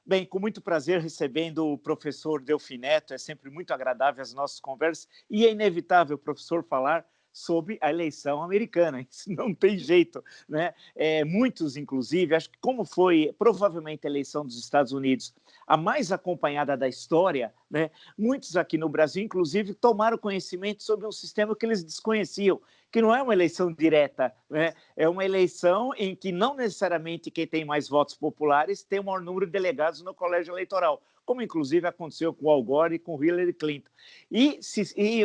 Bem, com muito prazer recebendo o professor Delfim Neto, é sempre muito agradável as nossas conversas e é inevitável, professor, falar sobre a eleição americana, isso não tem jeito, né? Muitos, inclusive, acho que como foi provavelmente a eleição dos Estados Unidos a mais acompanhada da história, né? Muitos aqui no Brasil, inclusive, tomaram conhecimento sobre um sistema que eles desconheciam, que não é uma eleição direta, né? É uma eleição em que não necessariamente quem tem mais votos populares tem o maior número de delegados no colégio eleitoral, como inclusive aconteceu com Al Gore e com Hillary Clinton. E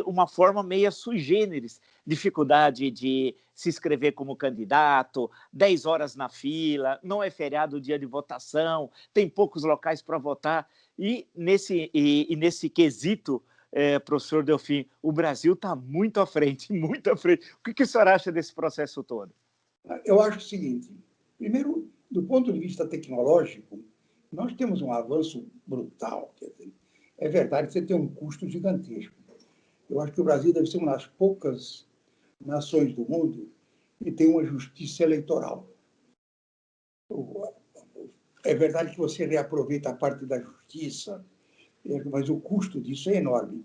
uma forma meia sui generis, dificuldade de se inscrever como candidato, 10 horas na fila, não é feriado o dia de votação, tem poucos locais para votar, e nesse quesito, professor Delfim, o Brasil está muito à frente, muito à frente. O que o senhor acha desse processo todo? Eu acho o seguinte, primeiro, do ponto de vista tecnológico, nós temos um avanço brutal. Quer dizer, é verdade que você tem um custo gigantesco. Eu acho que o Brasil deve ser uma das poucas nações do mundo que tem uma justiça eleitoral. É verdade que você reaproveita a parte da justiça, mas o custo disso é enorme.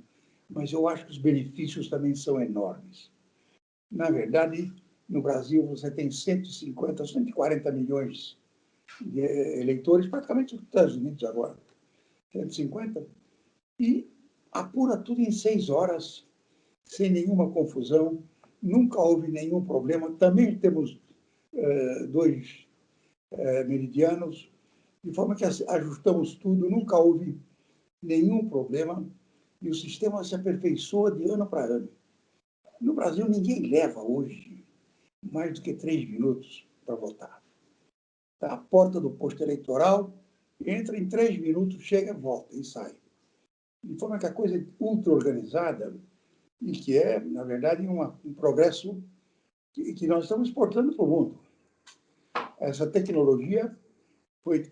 Mas eu acho que os benefícios também são enormes. Na verdade, no Brasil, você tem 150, 140 milhões de eleitores, praticamente os Estados Unidos agora, 150, e apura tudo em 6 horas, sem nenhuma confusão, nunca houve nenhum problema. Também temos dois meridianos, de forma que ajustamos tudo, nunca houve nenhum problema, e o sistema se aperfeiçoa de ano para ano. No Brasil, ninguém leva hoje mais do que 3 minutos para votar. Está à porta do posto eleitoral, entra em 3 minutos, chega, volta e sai. De forma que a coisa é ultra organizada e que é, na verdade, um progresso que nós estamos exportando para o mundo. Essa tecnologia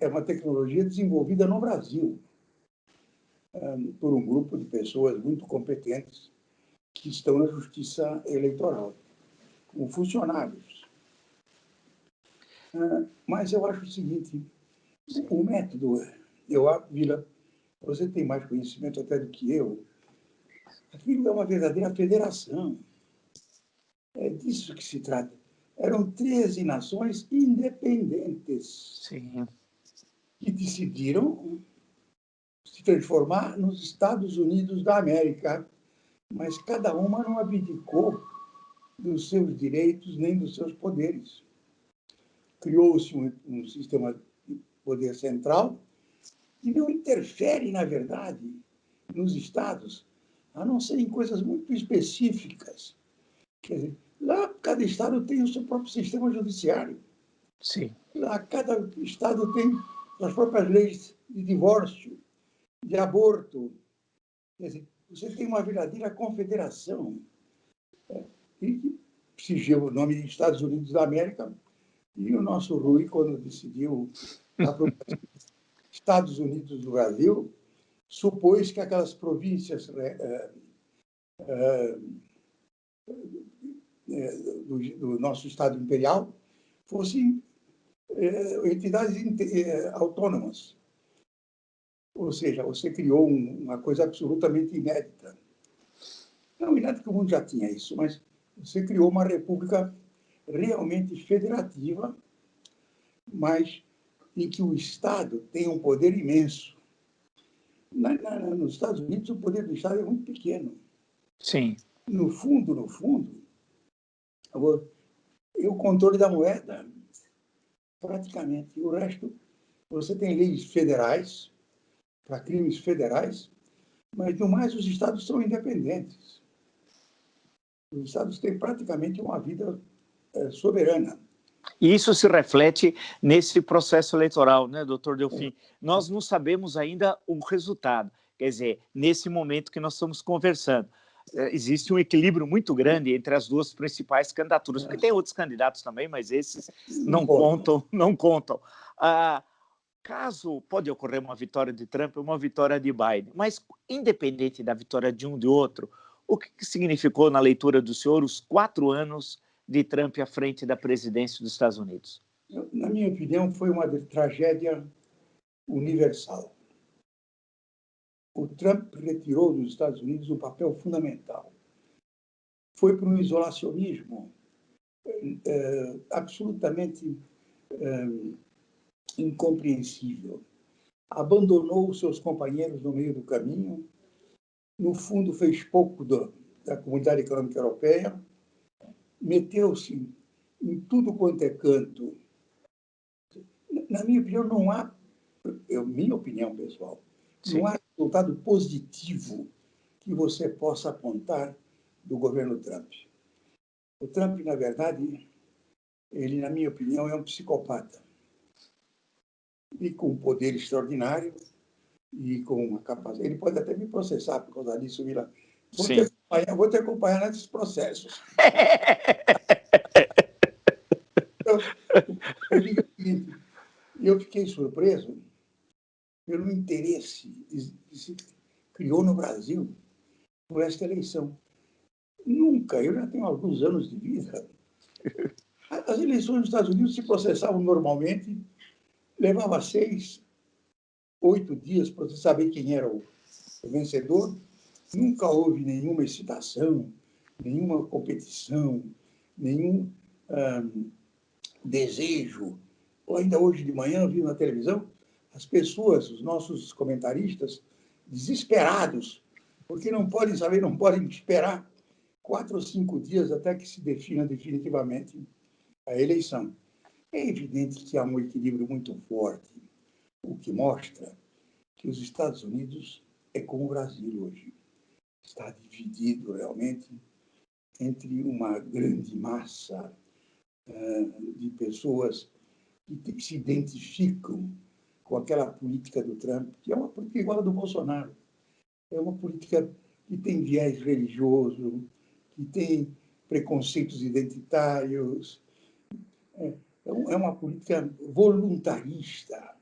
é uma tecnologia desenvolvida no Brasil por um grupo de pessoas muito competentes que estão na justiça eleitoral, como funcionários. Mas eu acho o seguinte, o método, Vila, você tem mais conhecimento até do que eu, aquilo é uma verdadeira federação. É disso que se trata. Eram 13 nações independentes. Sim. Que decidiram se transformar nos Estados Unidos da América, mas cada uma não abdicou dos seus direitos nem dos seus poderes. Criou-se um sistema de poder central que não interfere, na verdade, nos estados, a não ser em coisas muito específicas. Quer dizer, lá cada estado tem o seu próprio sistema judiciário. Sim. Lá cada estado tem as próprias leis de divórcio, de aborto. Quer dizer, você tem uma verdadeira confederação. E que se o nome de Estados Unidos da América, e o nosso Rui, quando decidiu a Estados Unidos do Brasil, supôs que aquelas províncias do nosso Estado Imperial fossem entidades autônomas. Ou seja, você criou uma coisa absolutamente inédita. Não inédita que o mundo já tinha isso, mas você criou uma república realmente federativa, mas em que o Estado tem um poder imenso. Nos Estados Unidos, o poder do Estado é muito pequeno. Sim. No fundo, é o controle da moeda, praticamente. O resto, você tem leis federais, para crimes federais, mas, no mais, os estados são independentes. Os estados têm praticamente uma vida soberana. E isso se reflete nesse processo eleitoral, né, doutor Delfim? Nós não sabemos ainda o resultado. Quer dizer, nesse momento que nós estamos conversando, existe um equilíbrio muito grande entre as duas principais candidaturas, porque tem outros candidatos também, mas esses não contam. Caso pode ocorrer uma vitória de Trump ou uma vitória de Biden, mas independente da vitória de um ou de outro, o que significou na leitura do senhor os 4 anos de Trump à frente da presidência dos Estados Unidos? Na minha opinião, foi uma tragédia universal. O Trump retirou dos Estados Unidos um papel fundamental. Foi para um isolacionismo absolutamente incompreensível. Abandonou os seus companheiros no meio do caminho, no fundo fez pouco da Comunidade Econômica Europeia, meteu-se em tudo quanto é canto. Na minha opinião, não há, minha opinião pessoal, Sim. não há resultado positivo que você possa apontar do governo Trump. O Trump, na verdade, ele, na minha opinião, é um psicopata. E com um poder extraordinário e com uma capacidade. Ele pode até me processar por causa disso, Vila. Vou te acompanhar nesses processos. Então, eu digo o seguinte, eu fiquei surpreso pelo interesse que se criou no Brasil por esta eleição. Nunca, eu já tenho alguns anos de vida. As eleições nos Estados Unidos se processavam normalmente, levava 6, 8 dias para você saber quem era o vencedor. Nunca houve nenhuma excitação, nenhuma competição, nenhum desejo. Ainda hoje de manhã, vi na televisão, as pessoas, os nossos comentaristas, desesperados, porque não podem saber, não podem esperar 4 ou 5 dias até que se defina definitivamente a eleição. É evidente que há um equilíbrio muito forte, o que mostra que os Estados Unidos é como o Brasil hoje. Está dividido realmente entre uma grande massa de pessoas que se identificam com aquela política do Trump, que é uma política igual a do Bolsonaro. É uma política que tem viés religioso, que tem preconceitos identitários. É uma política voluntarista,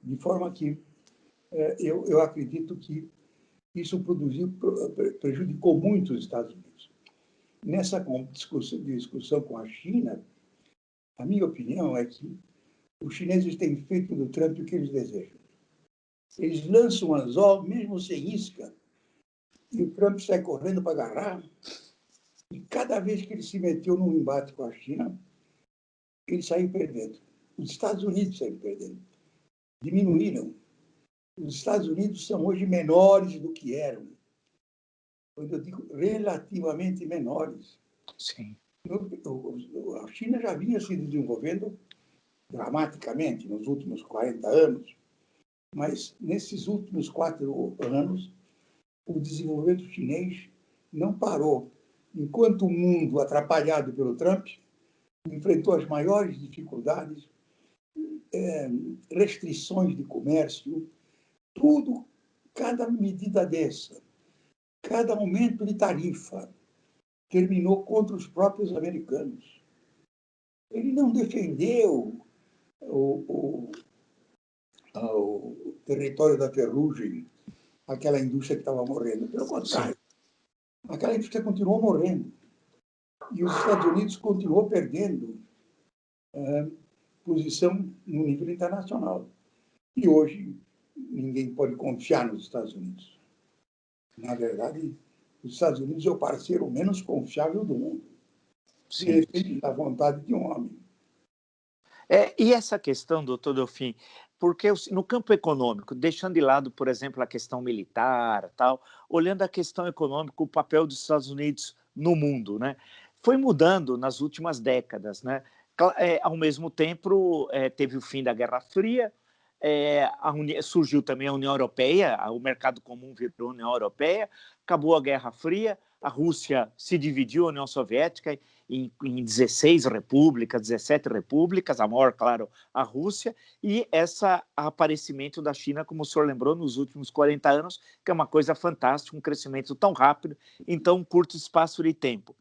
de forma que eu acredito que isso prejudicou muito os Estados Unidos. Nessa discussão com a China, a minha opinião é que os chineses têm feito do Trump o que eles desejam. Eles lançam um anzol, mesmo sem isca, e o Trump sai correndo para agarrar. E cada vez que ele se meteu num embate com a China, ele saiu perdendo. Os Estados Unidos saíram perdendo. Diminuíram. Os Estados Unidos são hoje menores do que eram. Quando eu digo relativamente menores. Sim. A China já vinha se desenvolvendo dramaticamente nos últimos 40 anos, mas nesses últimos 4 anos, o desenvolvimento chinês não parou. Enquanto o mundo, atrapalhado pelo Trump, enfrentou as maiores dificuldades, restrições de comércio, tudo, cada medida dessa, cada aumento de tarifa, terminou contra os próprios americanos. Ele não defendeu o território da ferrugem, aquela indústria que estava morrendo. Pelo contrário, aquela indústria continuou morrendo. E os Estados Unidos continuou perdendo posição no nível internacional. E hoje, ninguém pode confiar nos Estados Unidos. Na verdade, os Estados Unidos é o parceiro menos confiável do mundo. Sim. Depende da vontade de um homem. E essa questão, doutor Delfim, porque no campo econômico, deixando de lado, por exemplo, a questão militar, tal, olhando a questão econômica, o papel dos Estados Unidos no mundo, né, foi mudando nas últimas décadas, né? Ao mesmo tempo, teve o fim da Guerra Fria, surgiu também a União Europeia, o mercado comum virou a União Europeia, acabou a Guerra Fria, a Rússia se dividiu, a União Soviética, em 16 repúblicas, 17 repúblicas, a maior, claro, a Rússia, e esse aparecimento da China, como o senhor lembrou, nos últimos 40 anos, que é uma coisa fantástica, um crescimento tão rápido em tão curto espaço de tempo.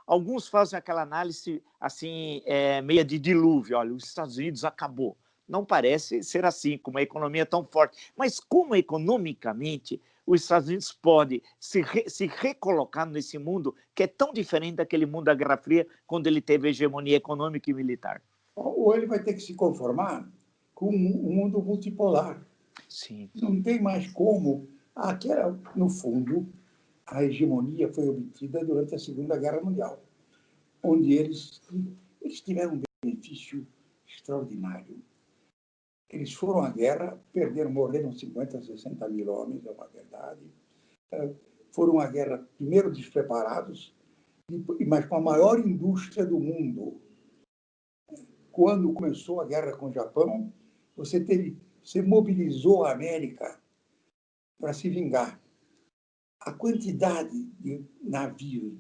Alguns fazem aquela análise assim, meia de dilúvio, olha, os Estados Unidos acabou. Não parece ser assim, com uma economia tão forte. Mas como economicamente os Estados Unidos pode se recolocar nesse mundo que é tão diferente daquele mundo da Guerra Fria, quando ele teve hegemonia econômica e militar? Ou ele vai ter que se conformar com um mundo multipolar. Sim. Não tem mais como. Aquela, no fundo, a hegemonia foi obtida durante a Segunda Guerra Mundial, onde eles tiveram um benefício extraordinário. Eles foram à guerra, perderam, morreram 50, 60 mil homens, é uma verdade. Foram à guerra, primeiro despreparados, mas com a maior indústria do mundo. Quando começou a guerra com o Japão, você mobilizou a América para se vingar. A quantidade de navios,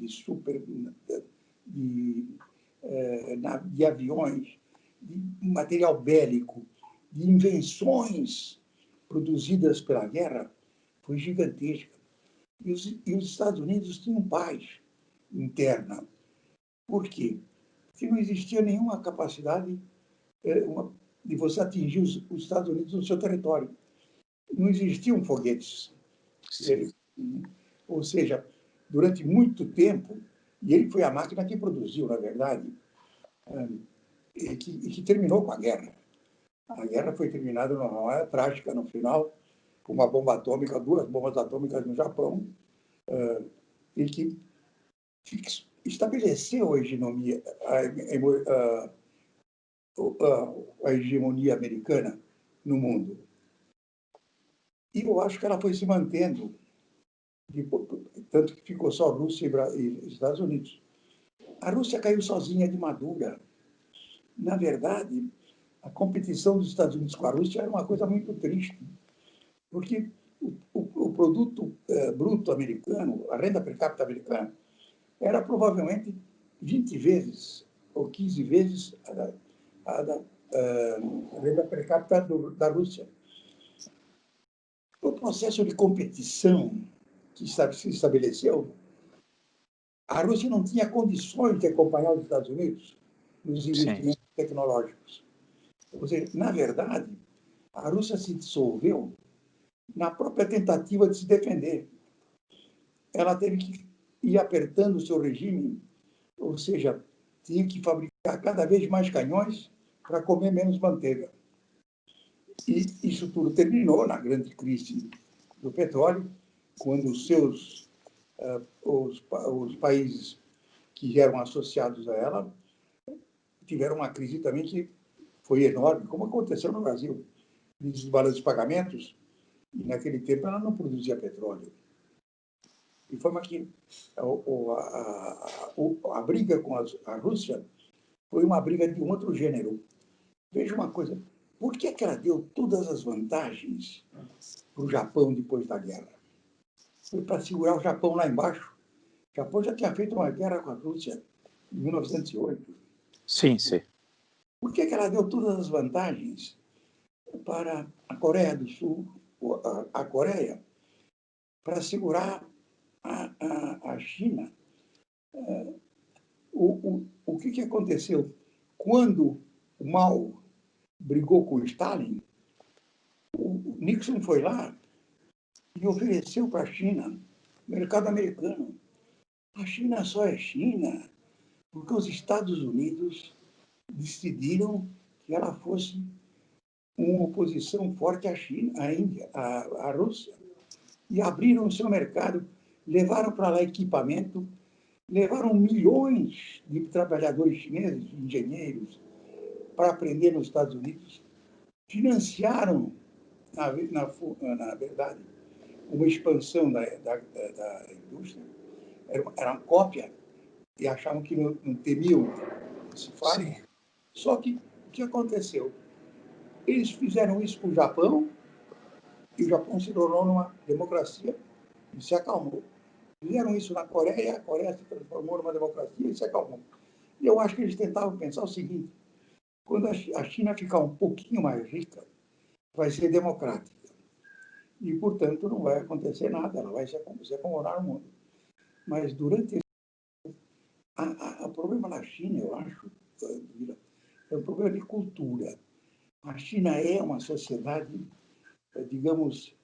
de aviões, de material bélico, de invenções produzidas pela guerra foi gigantesca. E os Estados Unidos tinham paz interna. Por quê? Porque não existia nenhuma capacidade de você atingir os Estados Unidos no seu território. Não existiam foguetes. Ou seja, durante muito tempo, e ele foi a máquina que produziu, na verdade, e que terminou com a guerra. A guerra foi terminada numa hora trágica no final, com uma bomba atômica, 2 bombas atômicas no Japão, e que estabeleceu a hegemonia americana no mundo. E eu acho que ela foi se mantendo, tanto que ficou só Rússia e Estados Unidos. A Rússia caiu sozinha de madura. Na verdade, a competição dos Estados Unidos com a Rússia era uma coisa muito triste, porque o produto bruto americano, a renda per capita americana, era provavelmente 20 vezes ou 15 vezes a renda per capita da Rússia. O processo de competição que se estabeleceu, a Rússia não tinha condições de acompanhar os Estados Unidos nos investimentos tecnológicos. Ou seja, na verdade, a Rússia se dissolveu na própria tentativa de se defender. Ela teve que ir apertando o seu regime, ou seja, tinha que fabricar cada vez mais canhões para comer menos manteiga. E isso tudo terminou na grande crise do petróleo, quando os países que eram associados a ela tiveram uma crise também que foi enorme, como aconteceu no Brasil. Crise de balanço de pagamentos, e naquele tempo ela não produzia petróleo. De forma que a briga com a Rússia foi uma briga de um outro gênero. Veja uma coisa, por que ela deu todas as vantagens para o Japão depois da guerra? Foi para segurar o Japão lá embaixo. O Japão já tinha feito uma guerra com a Rússia em 1908. Sim, sim. Por que ela deu todas as vantagens para a Coreia do Sul, a Coreia, para segurar a China? O que aconteceu? Quando o Mao brigou com o Stalin, o Nixon foi lá e ofereceu para a China mercado americano. A China só é China porque os Estados Unidos decidiram que ela fosse uma oposição forte à China, à Índia, à Rússia, e abriram o seu mercado, levaram para lá equipamento, levaram milhões de trabalhadores chineses, engenheiros, para aprender nos Estados Unidos, financiaram, na verdade, uma expansão da indústria, era uma cópia, e achavam que não temiam esse fato. Sim. Só que o que aconteceu? Eles fizeram isso com o Japão, e o Japão se tornou numa democracia e se acalmou. Fizeram isso na Coreia, a Coreia se transformou numa democracia e se acalmou. E eu acho que eles tentavam pensar o seguinte: quando a China ficar um pouquinho mais rica, vai ser democrática. E, portanto, não vai acontecer nada, ela vai se acomodar no mundo. Mas durante o problema na China, eu acho, é um problema de cultura. A China é uma sociedade, digamos,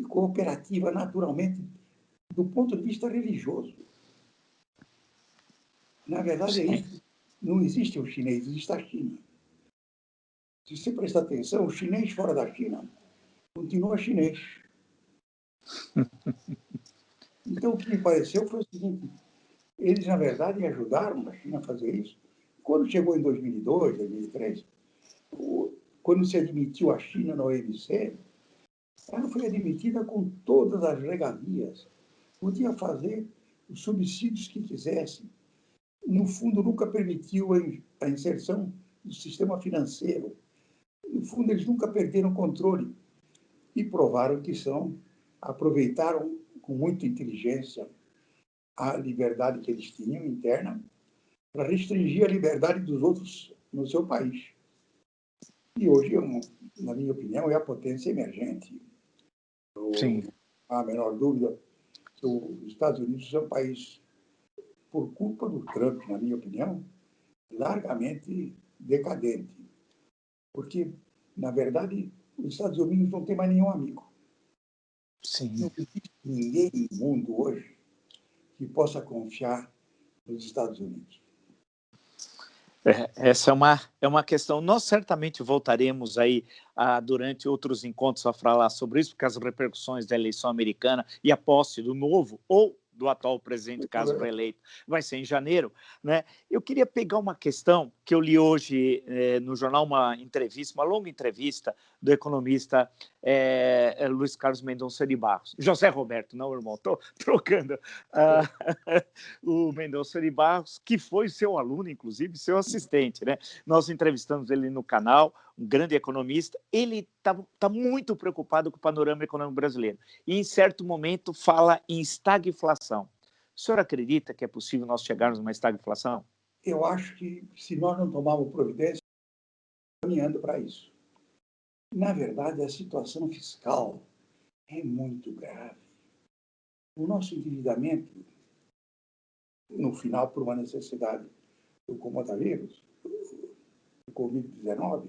cooperativa naturalmente, do ponto de vista religioso. Na verdade, é isso. Não existe o chinês, existe a China. Se você prestar atenção, o chinês fora da China continua chinês. Então, o que me pareceu foi o seguinte: eles, na verdade, ajudaram a China a fazer isso. Quando chegou em 2002, 2003, quando se admitiu a China na OMC, ela foi admitida com todas as regalias. Podia fazer os subsídios que quisesse. No fundo, nunca permitiu a inserção do sistema financeiro. No fundo, eles nunca perderam controle e provaram que aproveitaram com muita inteligência a liberdade que eles tinham interna para restringir a liberdade dos outros no seu país. E hoje, na minha opinião, é a potência emergente. Não Sim. há a menor dúvida que os Estados Unidos é um país, por culpa do Trump, na minha opinião, largamente decadente. Porque, na verdade, os Estados Unidos não tem mais nenhum amigo. Sim. Não existe ninguém no mundo hoje que possa confiar nos Estados Unidos. Essa é uma questão. Nós certamente voltaremos aí durante outros encontros a falar sobre isso, porque as repercussões da eleição americana e a posse do novo ou do atual presidente, caso reeleito, vai ser em janeiro, né? Eu queria pegar uma questão que eu li hoje no jornal, uma entrevista, uma longa entrevista do economista Luiz Carlos Mendonça de Barros. José Roberto, não, irmão, estou trocando. O Mendonça de Barros, que foi seu aluno, inclusive, seu assistente, né? Nós entrevistamos ele no canal, um grande economista. Ele está muito preocupado com o panorama econômico brasileiro e, em certo momento, fala em estagflação. O senhor acredita que é possível nós chegarmos a uma estagflação? Eu acho que, se nós não tomarmos providência, estamos caminhando para isso. Na verdade, a situação fiscal é muito grave. O nosso endividamento, no final, por uma necessidade do coronavírus, do Covid-19,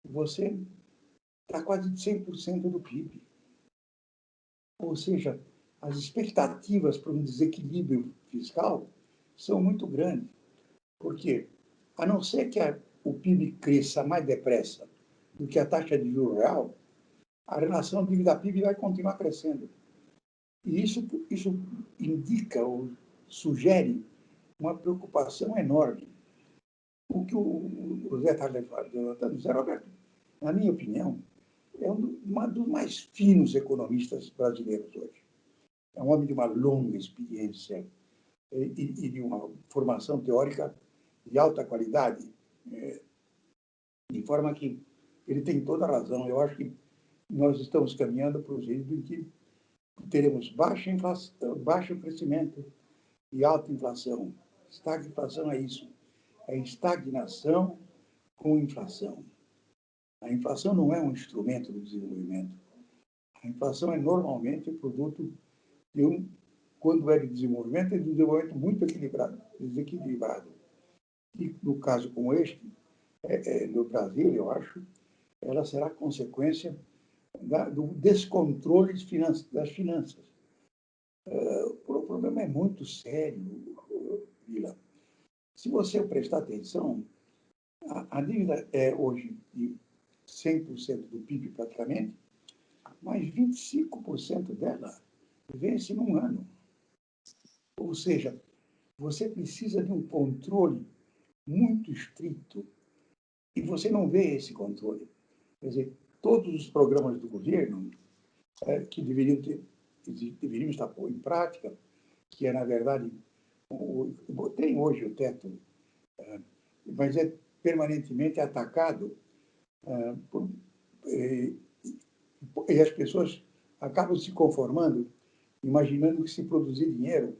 você está quase de 100% do PIB. Ou seja, as expectativas para um desequilíbrio fiscal são muito grandes. Porque, a não ser que o PIB cresça mais depressa do que a taxa de juros real, a relação dívida-PIB vai continuar crescendo. E isso indica ou sugere uma preocupação enorme. O que o Zé está levantando, Zé Roberto, na minha opinião, é um dos mais finos economistas brasileiros hoje. É um homem de uma longa experiência e de uma formação teórica de alta qualidade, de forma que ele tem toda a razão. Eu acho que nós estamos caminhando para o jeito em que teremos baixo crescimento e alta inflação. Estagflação é isso, é estagnação com inflação. A inflação não é um instrumento do desenvolvimento. A inflação é normalmente produto de quando é de desenvolvimento, é de um desenvolvimento muito desequilibrado. E no caso como este, no Brasil, eu acho, ela será consequência do descontrole das finanças. O problema é muito sério, Vila. Se você prestar atenção, a dívida é hoje de 100% do PIB praticamente, mas 25% dela vence num ano. Ou seja, você precisa de um controle muito estrito e você não vê esse controle. Quer dizer, todos os programas do governo que deveriam estar em prática, que é, na verdade, tem hoje o teto, mas é permanentemente atacado e as pessoas acabam se conformando, imaginando que se produzir dinheiro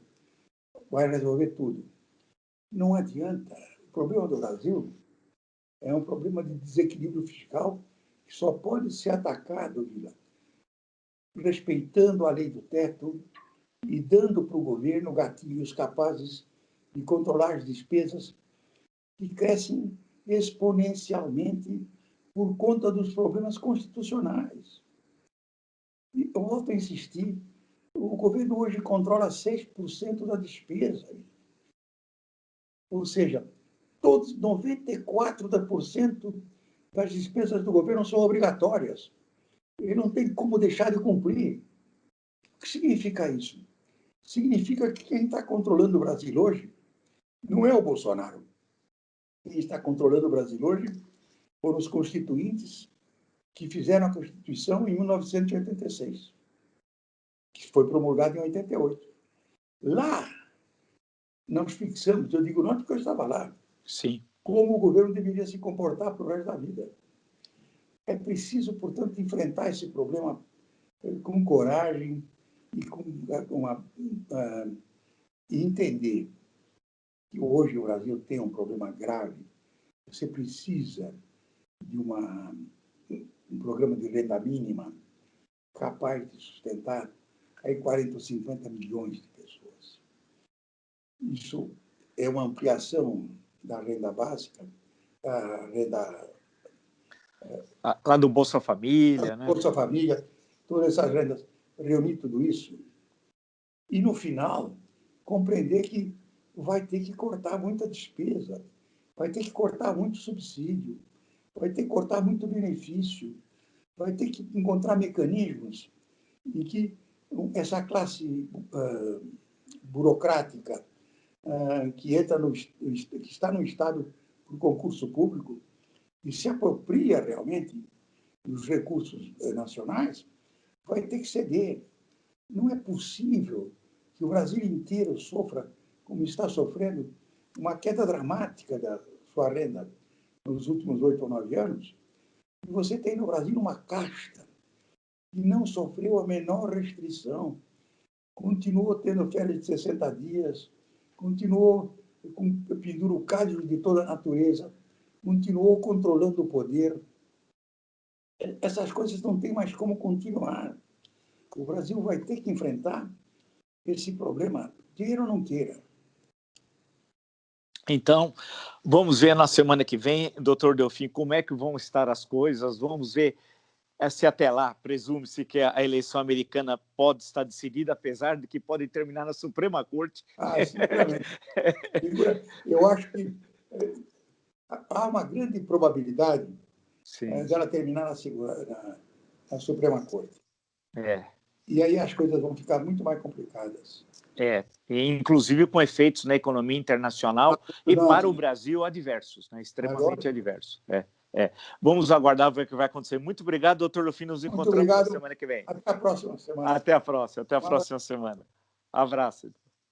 vai resolver tudo. Não adianta. O problema do Brasil é um problema de desequilíbrio fiscal que só pode ser atacado, Vila, respeitando a lei do teto e dando para o governo gatilhos capazes de controlar as despesas que crescem exponencialmente por conta dos problemas constitucionais. E eu volto a insistir, o governo hoje controla 6% da despesa. Ou seja, todos 94% as despesas do governo são obrigatórias. Ele não tem como deixar de cumprir. O que significa isso? Significa que quem está controlando o Brasil hoje não é o Bolsonaro. Quem está controlando o Brasil hoje foram os constituintes que fizeram a Constituição em 1986, que foi promulgada em 88. Lá, nós fixamos, eu digo não porque eu estava lá, Sim. como o governo deveria se comportar para o resto da vida. É preciso, portanto, enfrentar esse problema com coragem e e entender que hoje o Brasil tem um problema grave. Você precisa de um programa de renda mínima capaz de sustentar aí 40 ou 50 milhões de pessoas. Isso é uma ampliação da renda básica, da renda... Lá do Bolsa Família, né? Bolsa Família, todas essas rendas, reunir tudo isso. E, no final, compreender que vai ter que cortar muita despesa, vai ter que cortar muito subsídio, vai ter que cortar muito benefício, vai ter que encontrar mecanismos em que essa classe burocrática que está no Estado por concurso público e se apropria realmente dos recursos nacionais, vai ter que ceder. Não é possível que o Brasil inteiro sofra, como está sofrendo, uma queda dramática da sua renda nos últimos 8 ou 9 anos. E você tem no Brasil uma casta que não sofreu a menor restrição, continuou tendo férias de 60 dias, continuou com penduricalhos de toda a natureza, continuou controlando o poder. Essas coisas não têm mais como continuar. O Brasil vai ter que enfrentar esse problema, queira ou não queira. Então, vamos ver na semana que vem, doutor Delfim, como é que vão estar as coisas, vamos ver se até lá, presume-se que a eleição americana pode estar decidida, apesar de que pode terminar na Suprema Corte. Seguramente. Eu acho que há uma grande probabilidade dela terminar na Suprema Corte. E aí as coisas vão ficar muito mais complicadas. Inclusive com efeitos na economia internacional e para o Brasil adversos, né? Extremamente adversos. Vamos aguardar ver o que vai acontecer. Muito obrigado, doutor Delfim. Nos encontramos na semana que vem. Até a próxima semana. Até a próxima semana. Abraço.